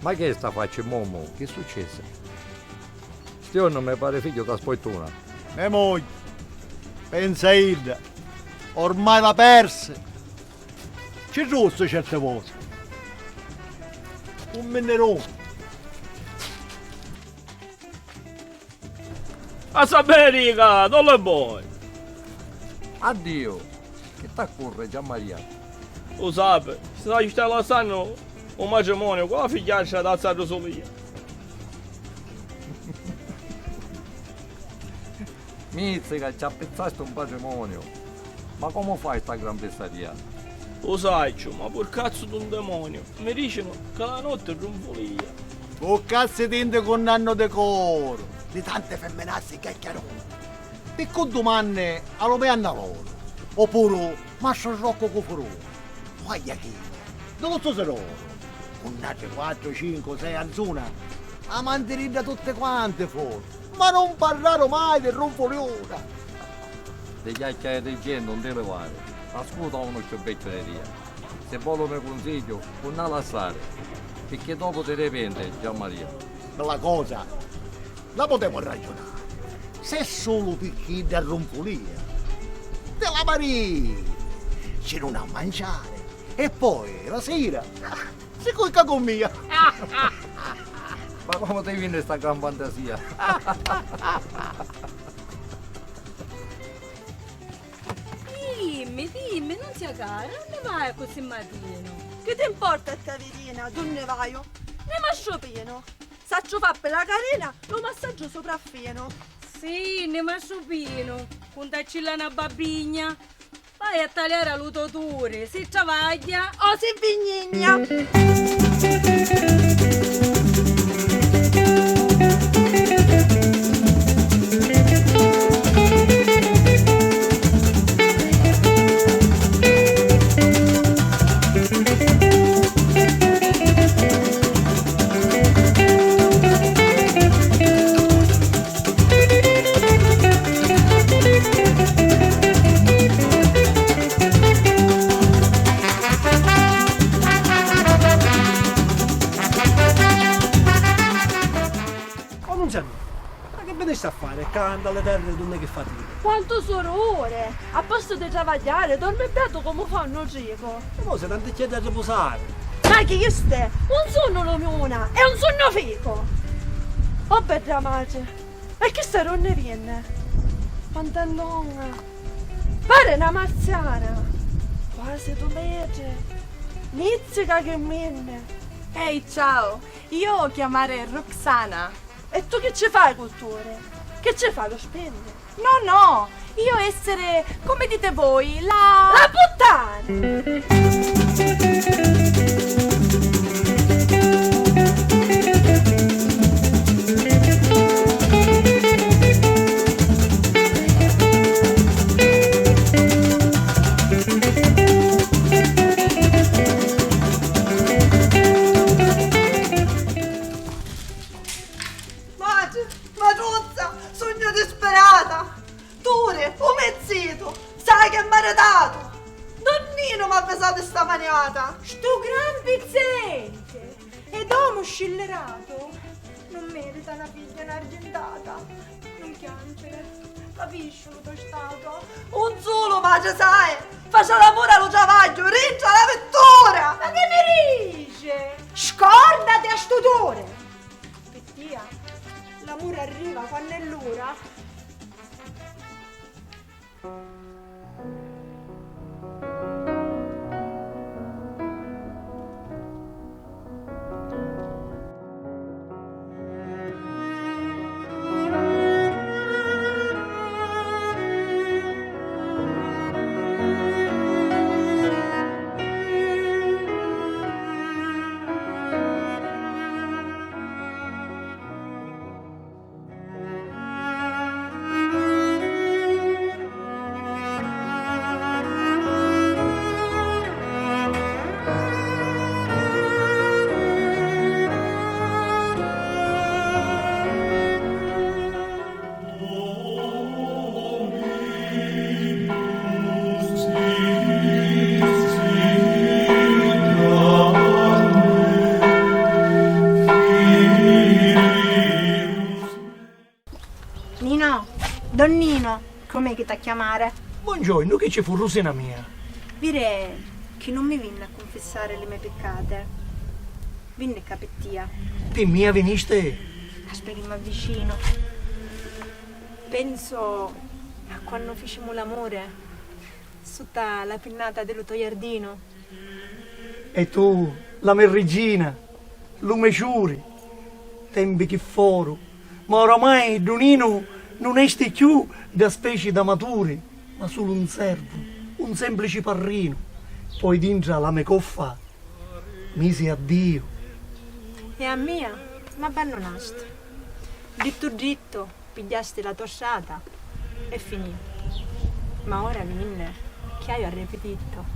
Ma che sta faccia, Momo? Che è successo? Stio non mi pare figlio da spoituna. Mia moglie, pensa Hilda, ormai l'ha persa. C'è rosso certe cose. Un minerone. A sapere, riga, dove vuoi? Addio! Che t'accorre, Gianmaria? Lo sape, se ci stai lasciando un matrimonio con la figliaccia da San Rosolia. Mizzica, ci ha pensato un patrimonio. Ma come fai sta gran pestaria? Lo sai, ma per cazzo di un demonio. Mi dicono che la notte è ronfolia. O cazzo tinte con nanno decoro. Di tante femminazze chiacchierone. E con domande allo pianna loro. Oppure Mastro Rocco Cofurone. Guaglia chi? Dove sto loro? Mannaggia 4, 5, 6 anzuna. A mantenere tutte quante forse. Ma non parlare mai del ronfoliona. Le chiacchiere del genere non te le fare. Ascolta uno sciobeccio di dia. Se vuole un consiglio, non la lasciare. Perché dopo te ne pente, Gianmaria. La cosa la potevo ragionare. Se solo picchi da ronfolia. Te la marì. C'è non a mangiare. E poi la sera si colca con mia. Ma come ti viene sta gran fantasia? Dimmi, non sia cara, dove vai così mattino? Che ti importa a te, Virina? Tu ne vai? Ne mangio pieno. Saccio fa per la carina, lo massaggio sopraffino. Sì, ne mangio pieno, con tacilla una babigna. Vai a tagliare l'utotore, si travaglia o si vignigna. Sta a fare? Canta alle terre non è che fatica. Quanto sono ore? A posto di travagliare, dorme beato come fanno cico. E mo se tanti chiede a riposare. Sai che io ste? Un sonno l'omuna, è un sonno fico. Oh bella madre, e che sta non ne viene? Quanto è lunga. Pare una marziana. Quasi tu mette. Nizzica che viene. Ehi, ciao, io chiamare Roxana. E tu che ci fai, culture? Che ci fai, lo spendi? No, io essere, come dite voi, la puttana! Maduzza, sogno disperata! Dure, un mezzito, sai che m'ha dato! Donnino m'ha pesato sta maniata! Sto gran pezzente! Ed uomo scellerato non merita una figlia inargentata. Non piangere, capisci lo tostato? Un solo magia sai! Faccia l'amore allo giavaglio, rincia la vettura! Ma che mi dice? Scordati a stutore! Pettia, l'amore arriva quando è l'ora. Donnino, com'è che ti chiamare? Buongiorno, che ci fu Rosina mia? Dire che non mi vinne a confessare le mie peccate. Vinne capettia. Te mia veniste? Aspetta che mi avvicino. Penso a quando facciamo l'amore sotto la pinnata dello toiardino. E tu, la mia regina, lume ciuri, tempi che foro, ma oramai Donino non esiste più da specie da maturi, ma solo un servo, un semplice parrino. Poi dentro la mia coffa misi addio. E a mia mi abbandonaste. Dritto, pigliaste la tossata e finì. Ma ora vinne che hai arrepentito.